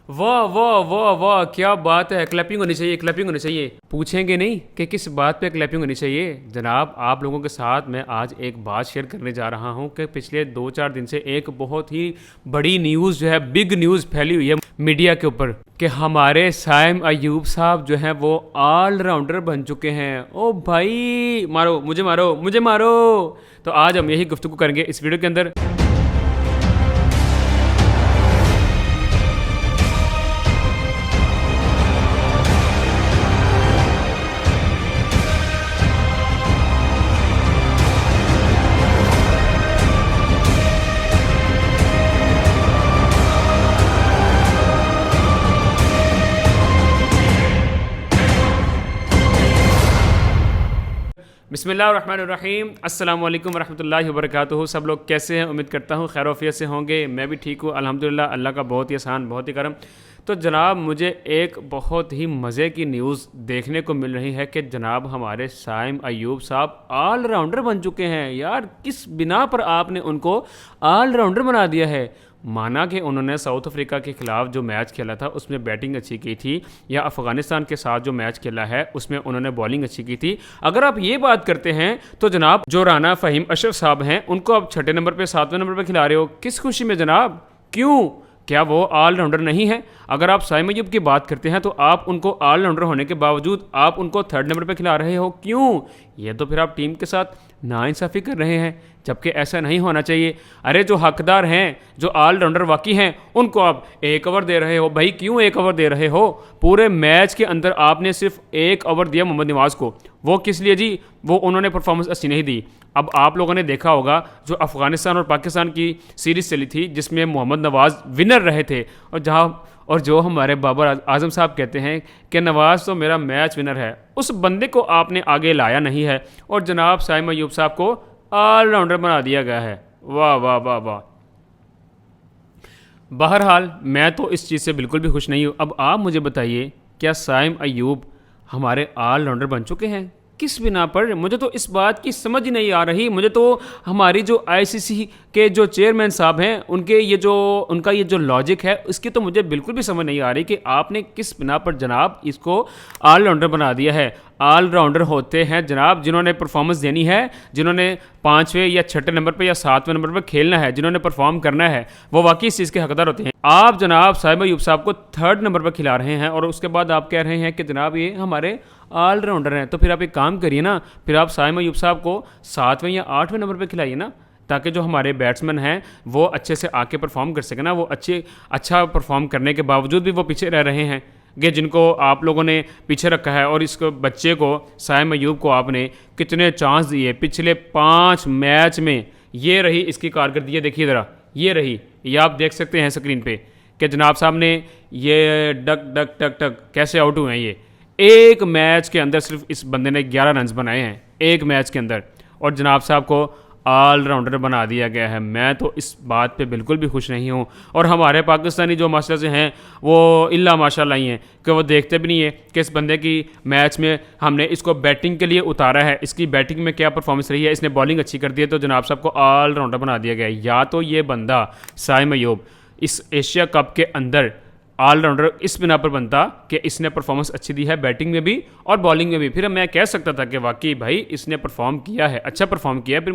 वाह वाह वाह वाह, क्या बात है। क्लैपिंग होनी चाहिए, क्लैपिंग होनी चाहिए। पूछेंगे नहीं कि किस बात पे क्लैपिंग होनी चाहिए। जनाब, आप लोगों के साथ मैं आज एक बात शेयर करने जा रहा हूं कि पिछले 2-4 दिन से एक बहुत ही बड़ी न्यूज़ जो है, बिग न्यूज़ फैली हुई है मीडिया के ऊपर कि हमारे साइम अयूब साहब जो हैं वो ऑलराउंडर बन चुके हैं। ओ भाई, मारो मुझे, मारो मुझे, मारो। तो आज हम यही गुफ्तगू करेंगे इस वीडियो के अंदर। बिस्मिल्लाहिर्रहमानिर्रहीम, अस्सलाम वालेकुम वरहमतुल्लाहि वबरकातुहू। सब लोग कैसे हैं? उम्मीद करता हूँ खैरोफियत से होंगे। मैं भी ठीक हूँ अल्हम्दुलिल्लाह। अल्लाह का बहुत ही आसान, बहुत ही करम। तो जनाब, मुझे एक बहुत ही मज़े की न्यूज़ देखने को मिल रही है कि जनाब हमारे साइम अयूब साहब ऑलराउंडर बन चुके हैं। यार, किस बिना पर आपने उनको ऑलराउंडर बना दिया है? माना कि उन्होंने साउथ अफ्रीका के ख़िलाफ़ जो मैच खेला था उसमें बैटिंग अच्छी की थी, या अफ़गानिस्तान के साथ जो मैच खेला है उसमें उन्होंने बॉलिंग अच्छी की थी। अगर आप ये बात करते हैं तो जनाब, जो राना फ़हीम अशरफ साहब हैं उनको आप 6 नंबर पे, 7वें नंबर पे खिला रहे हो। किस खुशी में जनाब? क्यों? क्या वो ऑलराउंडर नहीं है? अगर आप साइम अयूब की बात करते हैं तो आप उनको ऑलराउंडर होने के बावजूद आप उनको 3rd नंबर पे खिला रहे हो। क्यों? ये तो फिर आप टीम के साथ नाइंसाफ़ी कर रहे हैं, जबकि ऐसा नहीं होना चाहिए। अरे, जो हकदार हैं, जो ऑलराउंडर वाकई हैं, उनको आप 1 ओवर दे रहे हो। भाई, क्यों 1 ओवर दे रहे हो? पूरे मैच के अंदर आपने सिर्फ 1 ओवर दिया मोहम्मद नवाज़ को। वो किस लिए जी? वो उन्होंने परफॉर्मेंस अच्छी नहीं दी। अब आप लोगों ने देखा होगा जो अफ़गानिस्तान और पाकिस्तान की सीरीज़ चली थी जिसमें मोहम्मद नवाज़ विनर रहे थे, और जो हमारे बाबर आजम साहब कहते हैं कि नवाज़ तो मेरा मैच विनर है, उस बंदे को आपने आगे लाया नहीं है और जनाब साइम अयूब साहब को ऑलराउंडर बना दिया गया है। वाह वाह वाह वाह। बहरहाल, मैं तो इस चीज़ से बिल्कुल भी खुश नहीं हूँ। अब आप मुझे बताइए, क्या साइम अयूब हमारे ऑलराउंडर बन चुके हैं? किस बिना पर? मुझे तो इस बात की समझ ही नहीं आ रही। मुझे तो हमारी जो आईसीसी के जो चेयरमैन साहब हैं उनका ये जो लॉजिक है इसकी तो मुझे बिल्कुल भी समझ नहीं आ रही कि आपने किस बिना पर जनाब इसको ऑलराउंडर बना दिया है। ऑलराउंडर होते हैं जनाब जिन्होंने परफॉर्मेंस देनी है, जिन्होंने 5वें या 6 नंबर पर या 7वें नंबर पर खेलना है, जिन्होंने परफॉर्म करना है, वो वाकई इस चीज़ के हकदार होते हैं। आप जनाब साइम अयूब साहब को 3rd नंबर पर खिला रहे हैं और उसके बाद आप कह रहे हैं कि जनाब ये हमारे ऑलराउंडर हैं। तो फिर आप एक काम करिए ना, फिर आप साइम अयूब साहब को 7वें या 8वें नंबर पर खिलाइए ना, ताकि जो हमारे बैट्समैन हैं वो अच्छे से आके परफॉर्म कर सकें ना। वो अच्छा परफॉर्म करने के बावजूद भी वो पीछे रह रहे हैं कि जिनको आप लोगों ने पीछे रखा है। और इस बच्चे को, साइम अयूब को, आपने कितने चांस दिए पिछले 5 मैच में। ये रही इसकी कारकर्दगी, देखिए ज़रा, ये रही, ये आप देख सकते हैं स्क्रीन पे कि जनाब साहब ने ये डक डक टक टक कैसे आउट हुए हैं। ये एक मैच के अंदर सिर्फ इस बंदे ने 11 रन बनाए हैं, एक मैच के अंदर, और जनाब साहब को ऑलराउंडर बना दिया गया है। मैं तो इस बात पे बिल्कुल भी खुश नहीं हूँ। और हमारे पाकिस्तानी जो मास्टर से हैं वो इल्ला माशाल्लाह ही हैं कि वो देखते भी नहीं है कि इस बंदे की मैच में हमने इसको बैटिंग के लिए उतारा है, इसकी बैटिंग में क्या परफॉर्मेंस रही है, इसने बॉलिंग अच्छी कर दी है, तो जनाब साहब को ऑलराउंडर बना दिया गया है। या तो ये बंदा साइम अयूब इस एशिया कप के अंदर ऑलराउंडर इस बिना पर बनता कि इसने परफॉर्मेंस अच्छी दी है बैटिंग में भी और बॉलिंग में भी, फिर मैं कह सकता था कि वाकई भाई इसने परफॉर्म किया है, अच्छा परफॉर्म किया है। फिर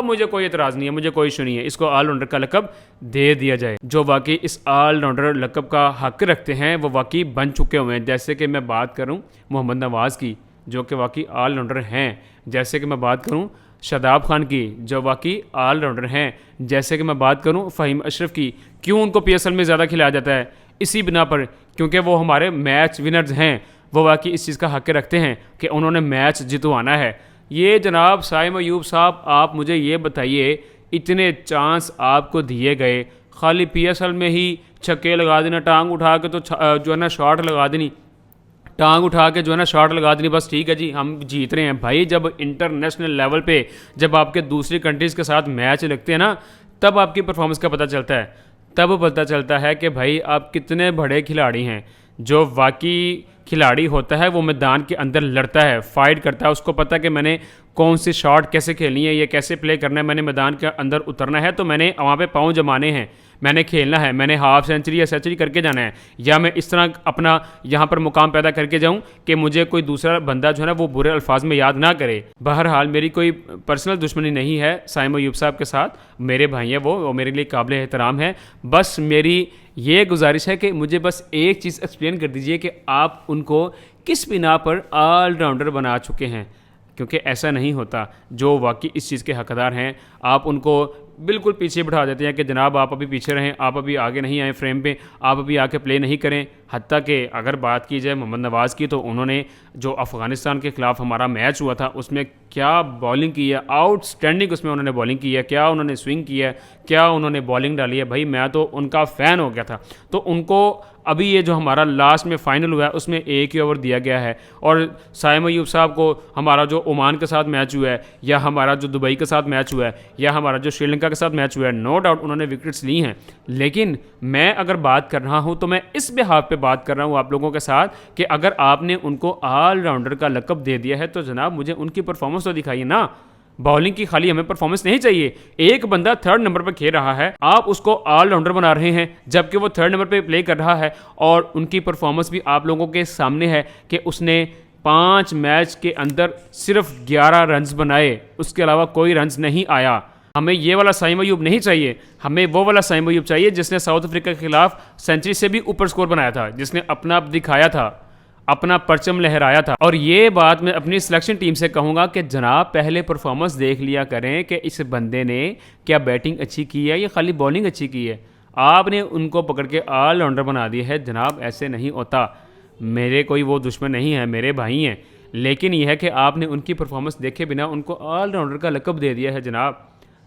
मुझे कोई एतराज़ नहीं है, मुझे कोई इशू नहीं है, इसको ऑलराउंडर का लकब दे दिया जाए। जो वाकई इस ऑलराउंडर लकब का हक रखते हैं वो वाकई बन चुके हुए हैं। जैसे कि मैं बात करूँ मोहम्मद नवाज़ की, जो कि वाकई ऑलराउंडर हैं। जैसे कि मैं बात करूँ शादाब खान की, जो वाकई ऑलराउंडर हैं। जैसे कि मैं बात करूँ फ़हीम अशरफ की। क्यों उनको PSL में ज़्यादा खिलाया जाता है? इसी बिना पर, क्योंकि वो हमारे मैच विनर्स हैं। वो वाकई इस चीज़ का हक रखते हैं कि उन्होंने मैच जितवाना है। ये जनाब साइम अयूब साहब, आप मुझे ये बताइए, इतने चांस आपको दिए गए, खाली PSL में ही छक्के लगा देना, टांग उठा के तो जो है ना शॉट लगा देनी, टांग उठा के जो है ना शॉट लगा देनी, बस ठीक है जी हम जीत रहे हैं। भाई, जब इंटरनेशनल लेवल पे जब आपके दूसरी कंट्रीज़ के साथ मैच लगते हैं ना, तब आपकी परफॉर्मेंस का पता चलता है। तब पता चलता है कि भाई आप कितने बड़े खिलाड़ी हैं। जो वाकई खिलाड़ी होता है वो मैदान के अंदर लड़ता है, फाइट करता है, उसको पता है कि मैंने कौन सी शॉट कैसे खेलनी है, ये कैसे प्ले करना है, मैंने मैदान के अंदर उतरना है, तो मैंने वहाँ पे पाँव जमाने हैं, मैंने खेलना है, मैंने हाफ सेंचुरी या सेंचुरी करके जाना है, या मैं इस तरह अपना यहाँ पर मुकाम पैदा करके जाऊँ कि मुझे कोई दूसरा बंदा जो है ना वो बुरे अल्फाज में याद ना करे। बहरहाल मेरी कोई पर्सनल दुश्मनी नहीं है साइम अयूब साहब के साथ, मेरे भाई हैं वो मेरे लिए काबिल एहतराम है। बस मेरी ये गुजारिश है कि मुझे बस एक चीज़ एक्सप्लेन कर दीजिए कि आप उनको किस बिना पर ऑलराउंडर बना चुके हैं, क्योंकि ऐसा नहीं होता। जो वाकई इस चीज़ के हकदार हैं आप उनको बिल्कुल पीछे बिठा देते हैं कि जनाब आप अभी पीछे रहें, आप अभी आगे नहीं आए फ्रेम पे, आप अभी आके प्ले नहीं करें। हत्ता कि अगर बात की जाए मोहम्मद नवाज़ की, तो उन्होंने जो अफ़गानिस्तान के ख़िलाफ़ हमारा मैच हुआ था उसमें क्या बॉलिंग की है, आउटस्टैंडिंग उसमें उन्होंने बॉलिंग की है, क्या उन्होंने स्विंग की है, क्या उन्होंने बॉलिंग डाली है। भाई मैं तो उनका फ़ैन हो गया था। तो उनको अभी ये जो हमारा लास्ट में फ़ाइनल हुआ है उसमें एक ही ओवर दिया गया है, और साइम अयूब साहब को हमारा जो ओमान के साथ मैच हुआ है, या हमारा जो दुबई के साथ मैच हुआ है, या हमारा जो श्रीलंका के साथ मैच हुआ है, नो डाउट उन्होंने विकेट्स ली हैं। लेकिन मैं अगर बात कर रहा हूँ तो मैं इस बिहाफ पे बात कर रहा हूँ आप लोगों के साथ कि अगर आपने उनको ऑलराउंडर का लक़ब दे दिया है तो जनाब मुझे उनकी परफॉर्मेंस तो दिखाइए ना। बॉलिंग की खाली हमें परफॉर्मेंस नहीं चाहिए। एक बंदा थर्ड नंबर पर खेल रहा है, आप उसको ऑलराउंडर बना रहे हैं, जबकि वो थर्ड नंबर पे प्ले कर रहा है, और उनकी परफॉर्मेंस भी आप लोगों के सामने है कि उसने 5 मैच के अंदर सिर्फ 11 रन्स बनाए, उसके अलावा कोई रन्स नहीं आया। हमें ये वाला साइम अयूब नहीं चाहिए, हमें वो वाला साइम अयूब चाहिए जिसने साउथ अफ्रीका के खिलाफ सेंचुरी से भी ऊपर स्कोर बनाया था, जिसने अपना दिखाया था, अपना परचम लहराया था। और ये बात मैं अपनी सिलेक्शन टीम से कहूँगा कि जनाब पहले परफॉर्मेंस देख लिया करें कि इस बंदे ने क्या बैटिंग अच्छी की है या खाली बॉलिंग अच्छी की है। आपने उनको पकड़ के ऑलराउंडर बना दिया है। जनाब ऐसे नहीं होता। मेरे कोई वो दुश्मन नहीं है, मेरे भाई हैं, लेकिन यह है कि आपने उनकी परफॉर्मेंस देखे बिना उनको ऑलराउंडर का लक़ब दे दिया है।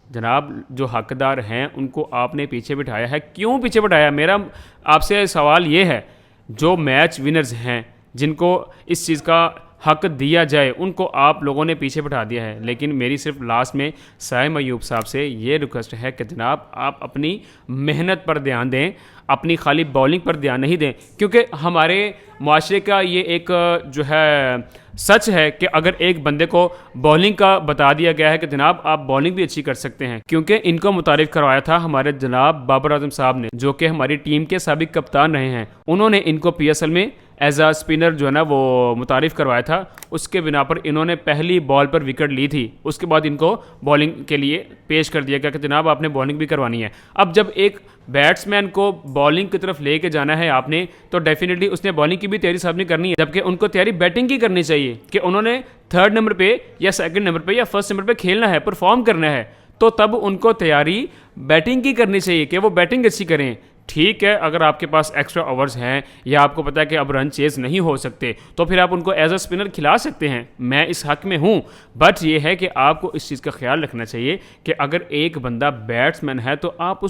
जनाब जो हकदार हैं उनको आपने पीछे बिठाया है। क्यों पीछे बिठाया? मेरा आपसे सवाल ये है, जो मैच विनर्स हैं जिनको इस चीज़ का हक दिया जाए उनको आप लोगों ने पीछे बिठा दिया है। लेकिन मेरी सिर्फ लास्ट में साइम अयूब साहब से ये रिक्वेस्ट है कि जनाब आप अपनी मेहनत पर ध्यान दें, अपनी खाली बॉलिंग पर ध्यान नहीं दें, क्योंकि हमारे माशरे का ये एक जो है सच है कि अगर एक बंदे को बॉलिंग का बता दिया गया है कि जनाब आप बॉलिंग भी अच्छी कर सकते हैं, क्योंकि इनको मुतारिफ करवाया था हमारे जनाब बाबर आजम साहब ने, जो कि हमारी टीम के साबिक कप्तान रहे हैं। उन्होंने इनको PSL में एज आ स्पिनर जो है ना वो मुतारिफ करवाया था। उसके बिना पर इन्होंने पहली बॉल पर विकेट ली थी, उसके बाद इनको बॉलिंग के लिए पेश कर दिया गया कि जनाब आपने बॉलिंग भी करवानी है। अब जब एक बैट्समैन को बॉलिंग की तरफ लेके जाना है आपने, तो डेफिनेटली उसने बॉलिंग की भी तैयारी साहब ने करनी है, जबकि उनको तैयारी बैटिंग की करनी चाहिए कि उन्होंने थर्ड नंबर पे या सेकंड नंबर पे या फर्स्ट नंबर पे खेलना है, परफॉर्म करना है। तो तब उनको तैयारी बैटिंग की करनी चाहिए कि वो बैटिंग अच्छी करें। ठीक है, अगर आपके पास एक्स्ट्रा ओवर्स हैं या आपको पता है कि अब रन चेज नहीं हो सकते, तो फिर आप उनको एज अ स्पिनर खिला सकते हैं, मैं इस हक में हूँ। बट ये है कि आपको इस चीज़ का ख्याल रखना चाहिए कि अगर एक बंदा बैट्समैन है तो आप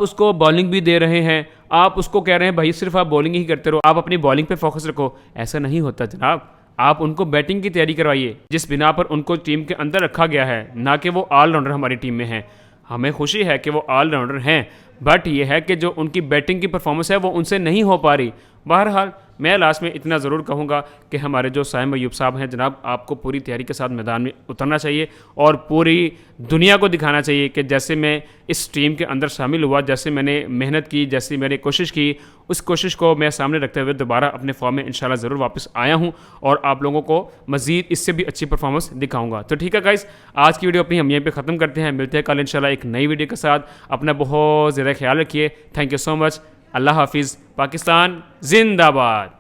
उसको बॉलिंग भी दे रहे हैं, आप उसको कह रहे हैं भाई सिर्फ आप बॉलिंग ही करते रहो, आप अपनी बॉलिंग पे फोकस रखो। ऐसा नहीं होता जनाब, आप उनको बैटिंग की तैयारी करवाइए जिस बिना पर उनको टीम के अंदर रखा गया है, ना कि वो ऑलराउंडर हमारी टीम में हैं। हमें खुशी है कि वो ऑलराउंडर हैं, बट ये है कि जो उनकी बैटिंग की परफॉर्मेंस है वो उनसे नहीं हो पा रही। बहरहाल मैं लास्ट में इतना ज़रूर कहूँगा कि हमारे जो साइम अयूब साहब हैं जनाब, आपको पूरी तैयारी के साथ मैदान में उतरना चाहिए और पूरी दुनिया को दिखाना चाहिए कि जैसे मैं इस टीम के अंदर शामिल हुआ, जैसे मैंने मेहनत की, जैसी मैंने कोशिश की, उस कोशिश को मैं सामने रखते हुए दोबारा अपने फॉर्म में इंशाल्लाह ज़रूर वापस आया हूँ और आप लोगों को मज़ीद इससे भी अच्छी परफॉर्मेंस दिखाऊँगा। तो ठीक है गाइस, आज की वीडियो अपनी हम यहीं पर ख़त्म करते हैं। मिलते हैं कल इंशाल्लाह एक नई वीडियो के साथ। अपना बहुत ज़्यादा ख्याल रखिए। Thank you so much. अल्लाह हाफिज़। पाकिस्तान जिंदाबाद।